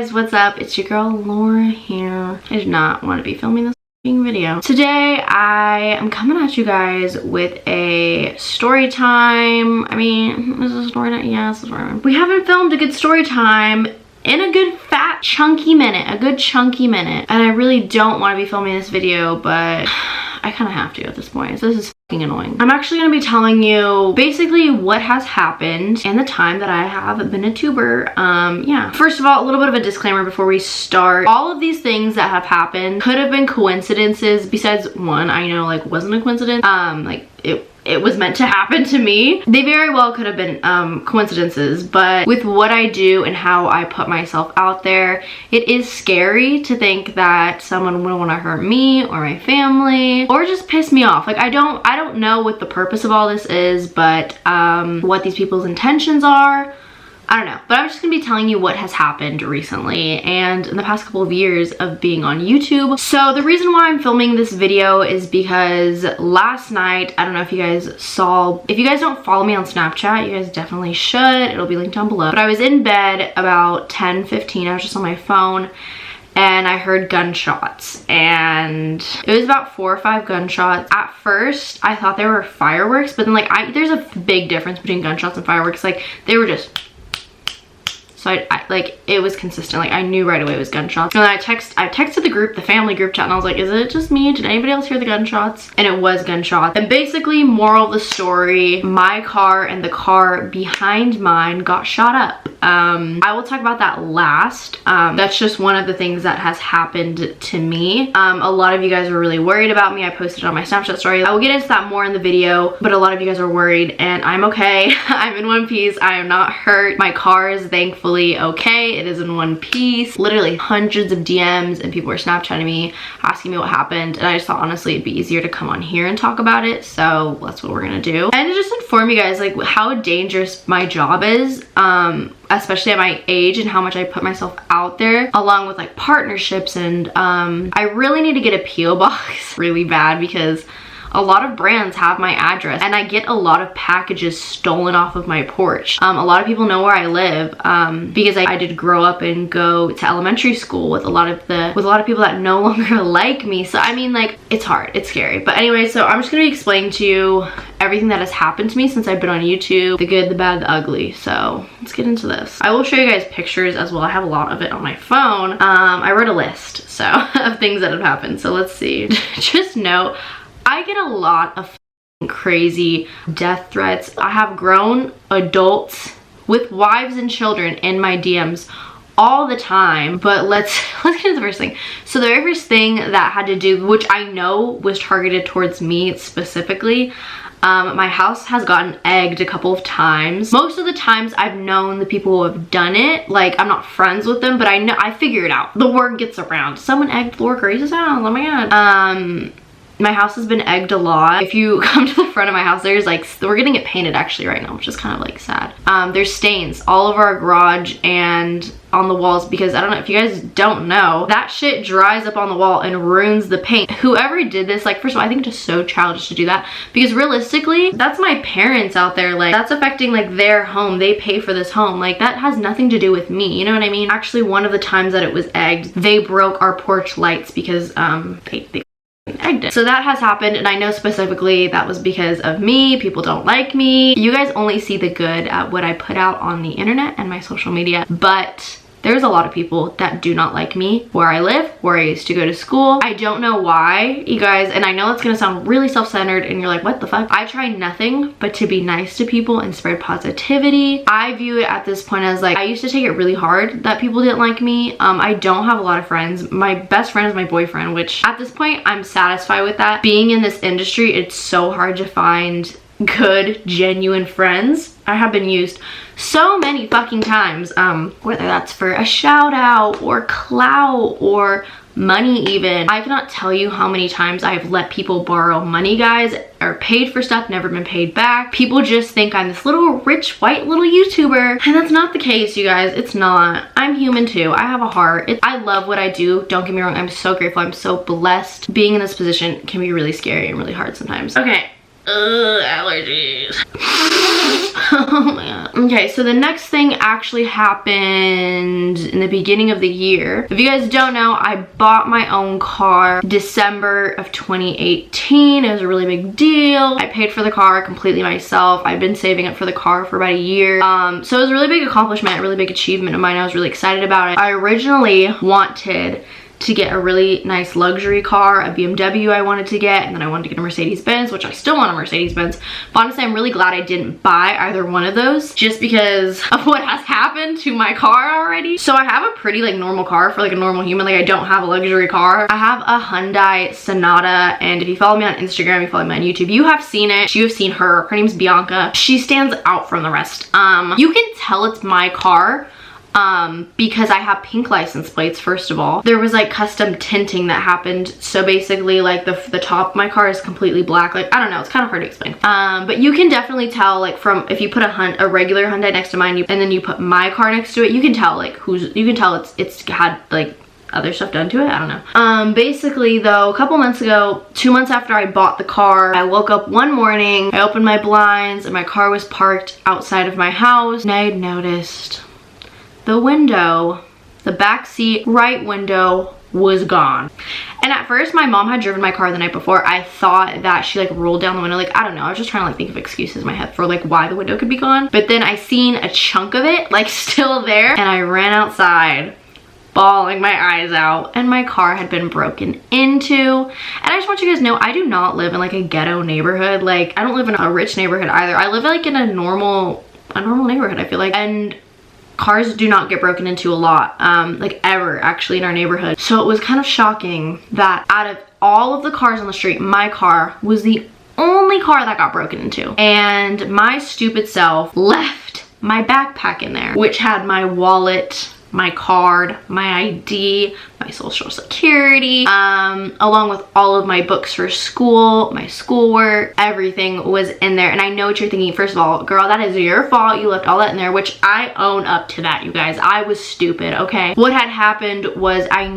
guys, what's up? It's your girl Laura here. I did not want to be filming this video. Today I am coming at you guys with a story time. I mean, is this a story time? Yeah, it's a story time. We haven't filmed a good story time in a good fat chunky minute, and I really don't want to be filming this video, but I kind of have to at this point. So this is fucking annoying. I'm actually going to be telling you basically what has happened in the time that I have been a tuber. Yeah. First of all, a little bit of a disclaimer before we start. All of these things that have happened could have been coincidences, besides one I know like wasn't a coincidence. Like it was meant to happen to me. They very well could have been coincidences, but with what I do and how I put myself out there, it is scary to think that someone would want to hurt me or my family or just piss me off. Like I don't know what the purpose of all this is, but what these people's intentions are, I don't know. But I'm just gonna be telling you what has happened recently and in the past couple of years of being on YouTube. So the reason why I'm filming this video is because last night, I don't know if you guys saw, if you guys don't follow me on Snapchat, you guys definitely should. It'll be linked down below. But I was in bed about 10:15. I was just on my phone and I heard gunshots, and it was about 4 or 5 gunshots. At first I thought they were fireworks, but then like there's a big difference between gunshots and fireworks. Like they were just, so I like, it was consistent. Like I knew right away it was gunshots. And then I texted the group, the family group chat, and I was like, is it just me? Did anybody else hear the gunshots? And it was gunshots. And basically, moral of the story, my car and the car behind mine got shot up. I will talk about that last. That's just one of the things that has happened to me. A lot of you guys were really worried about me. I posted on my Snapchat story. I will get into that more in the video, but a lot of you guys are worried and I'm okay. I'm in one piece. I am not hurt. My car is thankfully okay. It is in one piece. Literally hundreds of DMs and people were Snapchatting me, asking me what happened. And I just thought honestly it'd be easier to come on here and talk about it. So that's what we're gonna do. And to just inform you guys like how dangerous my job is, especially at my age and how much I put myself out there, along with like partnerships. And I really need to get a P.O. box really bad because a lot of brands have my address and I get a lot of packages stolen off of my porch. A lot of people know where I live because I did grow up and go to elementary school with a lot of people that no longer like me. So I mean, like, it's hard, it's scary. But anyway, so I'm just gonna be explaining to you everything that has happened to me since I've been on YouTube, the good, the bad, the ugly. So let's get into this. I will show you guys pictures as well. I have a lot of it on my phone. I wrote a list so of things that have happened. So let's see. Just know I get a lot of crazy death threats. I have grown adults with wives and children in my DMs all the time. But let's get into the first thing. So the very first thing that had to do, which I know was targeted towards me specifically, my house has gotten egged a couple of times. Most of the times I've known the people who have done it. Like I'm not friends with them, but I figure it out. The word gets around. Someone egged Laura Grace's house. Oh my god. My house has been egged a lot. If you come to the front of my house, there's like, we're getting it painted actually right now, which is kind of like sad. There's stains all over our garage and on the walls because I don't know if you guys don't know, that shit dries up on the wall and ruins the paint. Whoever did this, like, first of all, I think it's just so childish to do that because realistically, that's my parents out there. Like that's affecting like their home. They pay for this home. Like that has nothing to do with me. You know what I mean? Actually, one of the times that it was egged, they broke our porch lights because they egged it. So that has happened, and I know specifically that was because of me. People don't like me. You guys only see the good at what I put out on the internet and my social media, but there's a lot of people that do not like me where I live, where I used to go to school. I don't know why, you guys, and I know it's gonna sound really self-centered and you're like, what the fuck? I try nothing but to be nice to people and spread positivity. I view it at this point as like, I used to take it really hard that people didn't like me. I don't have a lot of friends. My best friend is my boyfriend, which at this point, I'm satisfied with that. Being in this industry, it's so hard to find good, genuine friends. I have been used so many fucking times, whether that's for a shout out or clout or money even. I cannot tell you how many times I've let people borrow money, guys, or paid for stuff, never been paid back. People just think I'm this little rich white little YouTuber, and that's not the case, you guys. It's not. I'm human too. I have a heart. I love what I do. Don't get me wrong. I'm so grateful. I'm so blessed. Being in this position can be really scary and really hard sometimes. Okay. Allergies. Oh my god. Okay, so the next thing actually happened in the beginning of the year. If you guys don't know, I bought my own car December of 2018. It was a really big deal. I paid for the car completely myself. I've been saving up for the car for about a year. So it was a really big accomplishment, a really big achievement of mine. I was really excited about it. I originally wanted to get a really nice luxury car, a BMW I wanted to get, and then I wanted to get a Mercedes-Benz, which I still want a Mercedes-Benz. But honestly, I'm really glad I didn't buy either one of those just because of what has happened to my car already. So I have a pretty like normal car for like a normal human. Like I don't have a luxury car. I have a Hyundai Sonata, and if you follow me on Instagram, you follow me on YouTube, you have seen it. You have seen her. Her name's Bianca. She stands out from the rest. You can tell it's my car because I have pink license plates. First of all, there was like custom tinting that happened, so basically like the top of my car is completely black. Like I don't know, it's kind of hard to explain, but you can definitely tell like from if you put a regular Hyundai next to mine and then you put my car next to it, you can tell like you can tell it's had like other stuff done to it. I don't know. Basically though, a couple months ago, 2 months after I bought the car, I woke up one morning, I opened my blinds, and my car was parked outside of my house, and I had noticed the window, the back seat right window was gone. And at first my mom had driven my car the night before. I thought that she like rolled down the window. Like I don't know, I was just trying to like think of excuses in my head for like why the window could be gone. But then I seen a chunk of it like still there, and I ran outside bawling my eyes out, and my car had been broken into. And I just want you guys to know, I do not live in like a ghetto neighborhood. Like I don't live in a rich neighborhood either. I live like in a normal neighborhood, I feel like, and cars do not get broken into a lot, like ever actually in our neighborhood. So it was kind of shocking that out of all of the cars on the street, my car was the only car that got broken into. And my stupid self left my backpack in there, which had my wallet, my card, my ID, my social security, along with all of my books for school, my schoolwork, everything was in there. And I know what you're thinking. First of all, girl, that is your fault. You left all that in there, which I own up to that, you guys. I was stupid, okay? What had happened was I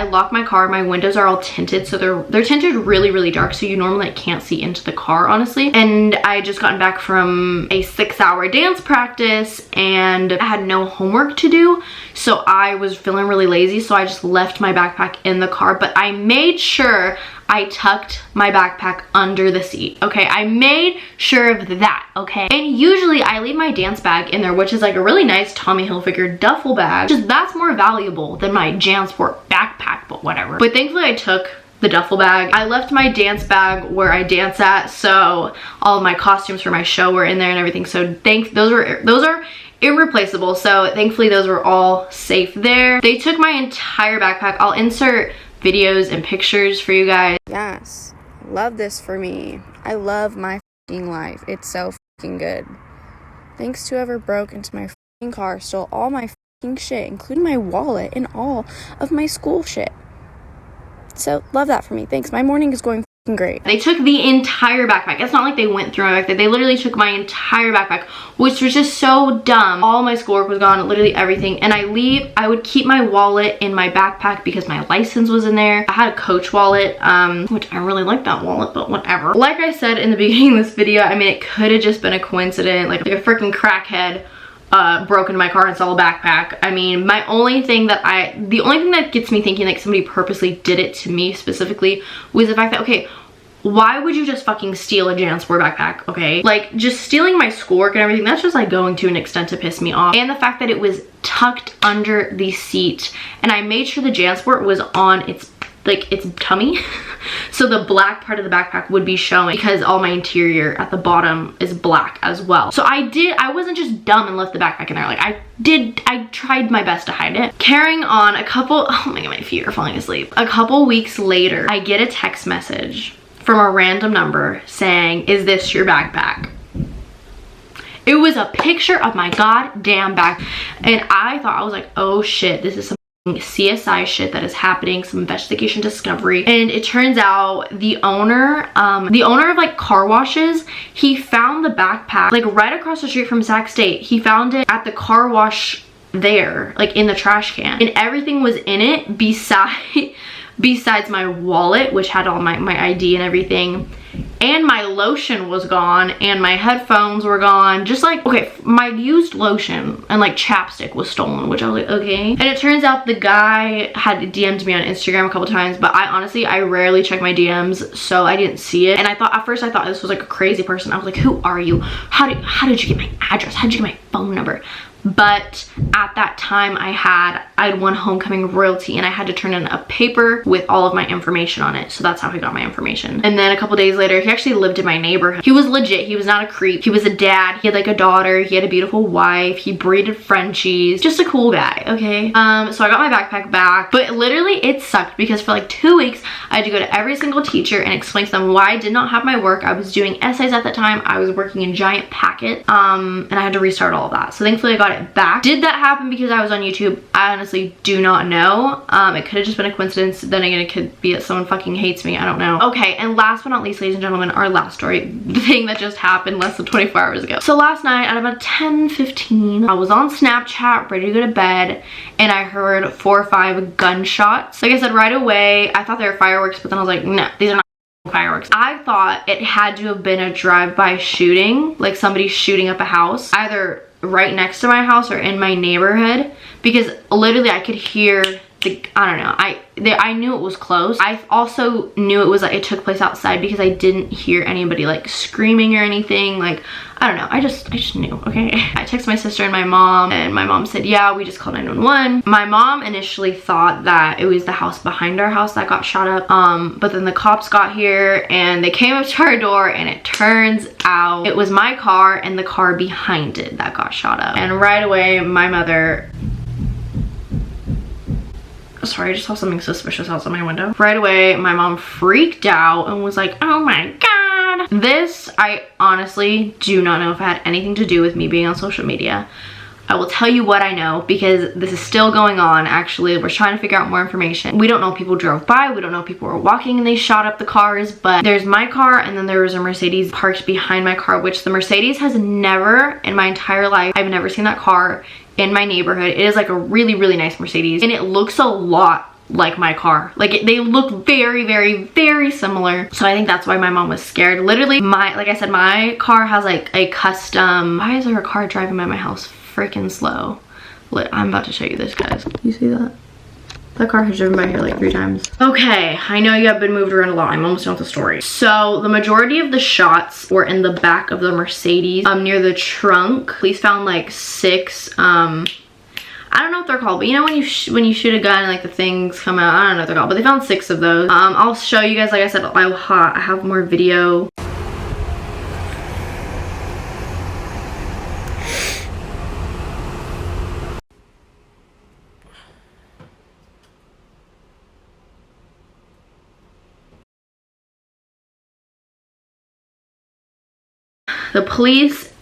lock my car, my windows are all tinted, so they're tinted really, really dark, so you normally like, can't see into the car, honestly. And I had just gotten back from a 6-hour dance practice, and I had no homework to do, so I was feeling really lazy, so I just left my backpack in the car. But I made sure I tucked my backpack under the seat, okay? I made sure of that, okay? And usually I leave my dance bag in there, which is like a really nice Tommy Hilfiger duffel bag. Just that's more valuable than my JanSport backpack, but whatever. But thankfully I took the duffel bag. I left my dance bag where I dance at, so all of my costumes for my show were in there and everything. So those are irreplaceable, so thankfully those were all safe there. They took my entire backpack. I'll insert videos and pictures for you guys. Yes, love this for me. I love my fucking life. It's so fucking good. Thanks to whoever broke into my fucking car, stole all my fucking shit, including my wallet and all of my school shit. So love that for me. Thanks. My morning is going great. They took the entire backpack. It's not like they went through my backpack. They literally took my entire backpack, which was just so dumb. All my schoolwork was gone, literally everything. And I would keep my wallet in my backpack because my license was in there. I had a Coach wallet, which I really like that wallet, but whatever. Like I said in the beginning of this video, I mean, it could have just been a coincidence, like a freaking crackhead broke into my car and stole a backpack. I mean, the only thing that gets me thinking like somebody purposely did it to me specifically was the fact that, okay, why would you just fucking steal a JanSport backpack, okay? Like, just stealing my schoolwork and everything, that's just like going to an extent to piss me off. And the fact that it was tucked under the seat, and I made sure the JanSport was on its tummy so the black part of the backpack would be showing because all my interior at the bottom is black as well. So I wasn't just dumb and left the backpack in there. Like I tried my best to hide it. Carrying on, oh my god, my feet are falling asleep. A couple weeks later, I get a text message from a random number saying, "Is this your backpack?" It was a picture of my goddamn back, and I was like, oh shit, this is some CSI shit that is happening, some investigation discovery. And it turns out the owner of like car washes, he found the backpack like right across the street from Sac State. He found it at the car wash there, like in the trash can, and everything was in it besides my wallet, which had all my ID and everything, and my lotion was gone, and my headphones were gone. Just like, okay, my used lotion and like chapstick was stolen, which I was like, okay. And it turns out the guy had DM'd me on Instagram a couple times, but I rarely check my DMs, so I didn't see it. And I thought, at first I thought this was like a crazy person. I was like, who are you? How did you get my address? How did you get my phone number? But at that time I had won homecoming royalty, and I had to turn in a paper with all of my information on it. So that's how he got my information. And then a couple days later, he actually lived in my neighborhood. He was legit. He was not a creep. He was a dad. He had like a daughter. He had a beautiful wife. He breeded Frenchies. Just a cool guy, okay? So I got my backpack back, but literally it sucked because for like 2 weeks, I had to go to every single teacher and explain to them why I did not have my work. I was doing essays at that time. I was working in giant packets, and I had to restart all of that. So thankfully I got it back. Did that happen because I was on YouTube? I honestly do not know. It could have just been a coincidence. Then again, it could be that someone fucking hates me. I don't know. Okay, and last but not least, ladies and gentlemen, our last story, the thing that just happened less than 24 hours ago. So last night at about 10:15, I was on Snapchat ready to go to bed, and I heard 4 or 5 gunshots. Like I said, right away, I thought they were fireworks, but then I was like, no, these are not fireworks. I thought it had to have been a drive-by shooting, like somebody shooting up a house, either right next to my house or in my neighborhood, because literally I could hear the, I don't know, I knew it was close. I also knew it was like it took place outside because I didn't hear anybody like screaming or anything. Like, I don't know, I just knew, okay? I texted my sister and my mom said, yeah, we just called 911. My mom initially thought that it was the house behind our house that got shot up, but then the cops got here and they came up to our door, and it turns out it was my car and the car behind it that got shot up. And right away, my mother, sorry, I just saw something suspicious outside my window. Right away, my mom freaked out and was like, oh my god. This, I honestly do not know if it had anything to do with me being on social media. I will tell you what I know, because this is still going on. Actually, we're trying to figure out more information. We don't know if people drove by. We don't know if people were walking and they shot up the cars, but there's my car, and then there was a Mercedes parked behind my car, which the Mercedes has never, in my entire life, I've never seen that car in my neighborhood. It is like a really, really nice Mercedes, and it looks a lot like my car. Like they look very, very, very similar. So I think that's why my mom was scared. Literally, like I said, my car has like a custom, why is there a car driving by my house freaking slow? I'm about to show you this, guys. You see that? That car has driven by here like 3 times. Okay, I know you have been moved around a lot. I'm almost done with the story. So the majority of the shots were in the back of the Mercedes, near the trunk. Police found like 6, I don't know what they're called, but you know when you shoot a gun, like the things come out, I don't know what they're called, but they found 6 of those. I'll show you guys, like I said, I have more video. The police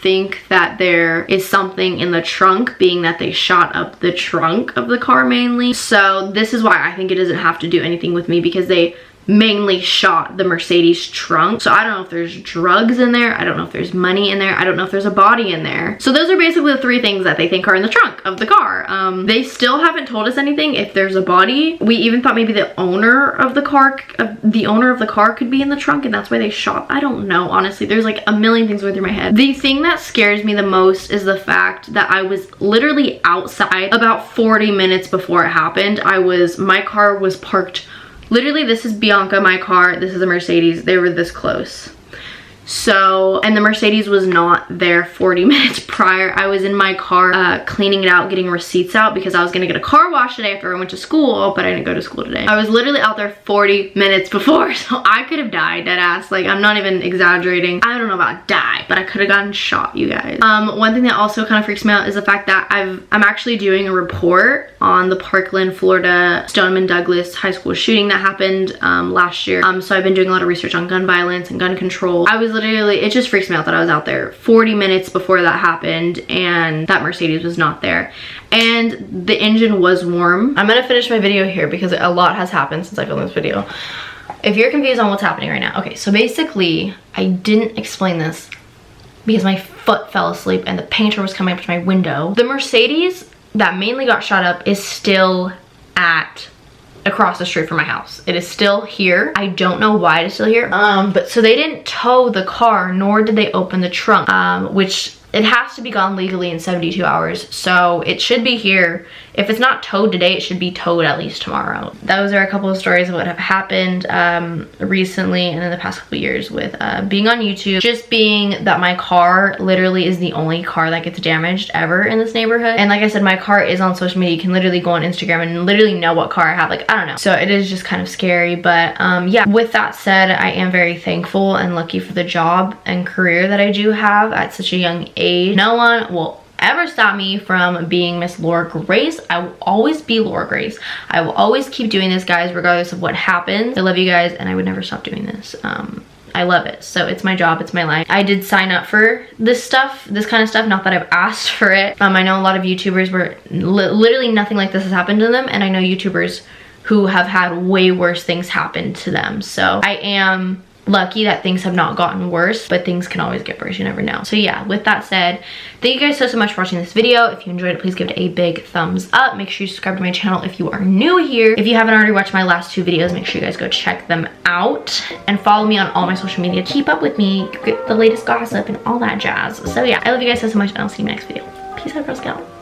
think that there is something in the trunk, being that they shot up the trunk of the car mainly. So this is why I think it doesn't have to do anything with me, because they mainly shot the Mercedes trunk. So I don't know if there's drugs in there. I don't know if there's money in there. I don't know if there's a body in there. So those are basically the 3 things that they think are in the trunk of the car. They still haven't told us anything if there's a body. We even thought maybe the owner of the car could be in the trunk, and that's why they shot. I don't know, honestly. There's like a million things going through my head. The thing that scares me the most is the fact that I was literally outside about 40 minutes before it happened. My car was parked. Literally, this is Bianca, my car. This is a Mercedes. They were this close. So, and the Mercedes was not there 40 minutes prior. I was in my car cleaning it out, getting receipts out, because I was gonna get a car wash today after I went to school, but I didn't go to school today. I was literally out there 40 minutes before, so I could have died, dead ass. Like, I'm not even exaggerating. I don't know about die, but I could have gotten shot, you guys. One thing that also kind of freaks me out is the fact that I'm actually doing a report on the Parkland, Florida, Stoneman Douglas high school shooting that happened last year. So I've been doing a lot of research on gun violence and gun control. I was literally, it just freaks me out that I was out there 40 minutes before that happened and that Mercedes was not there. And the engine was warm. I'm gonna finish my video here because a lot has happened since I filmed this video. If you're confused on what's happening right now. Okay, so basically, I didn't explain this because my foot fell asleep and the painter was coming up to my window. The Mercedes that mainly got shot up is still at across the street from my house. It is still here. I don't know why it's still here. But so they didn't tow the car, nor did they open the trunk, which it has to be gone legally in 72 hours. So it should be here. If it's not towed today, it should be towed at least tomorrow. Those are a couple of stories of what have happened recently and in the past couple years with being on YouTube. Just being that my car literally is the only car that gets damaged ever in this neighborhood. And like I said, my car is on social media. You can literally go on Instagram and literally know what car I have. Like, I don't know. So it is just kind of scary. But yeah, with that said, I am very thankful and lucky for the job and career that I do have at such a young age. No one will ever stop me from being Miss Laura Grace. I will always be Laura Grace. I will always keep doing this, guys, regardless of what happens. I love you guys, and I would never stop doing this. I love it. So it's my job, it's my life. I did sign up for this stuff, this kind of stuff, not that I've asked for it. I know a lot of YouTubers where literally nothing like this has happened to them, and I know YouTubers who have had way worse things happen to them. So I am lucky that things have not gotten worse, but things can always get worse, you never know. So yeah, with that said, thank you guys so much for watching this video. If you enjoyed it, please give it a big thumbs up. Make sure you subscribe to my channel if you are new here. If you haven't already watched my last 2 videos, make sure you guys go check them out and follow me on all my social media. Keep up with me, get the latest gossip and all that jazz. So yeah, I love you guys so much, and I'll see you in the next video. Peace out, Girl Scout.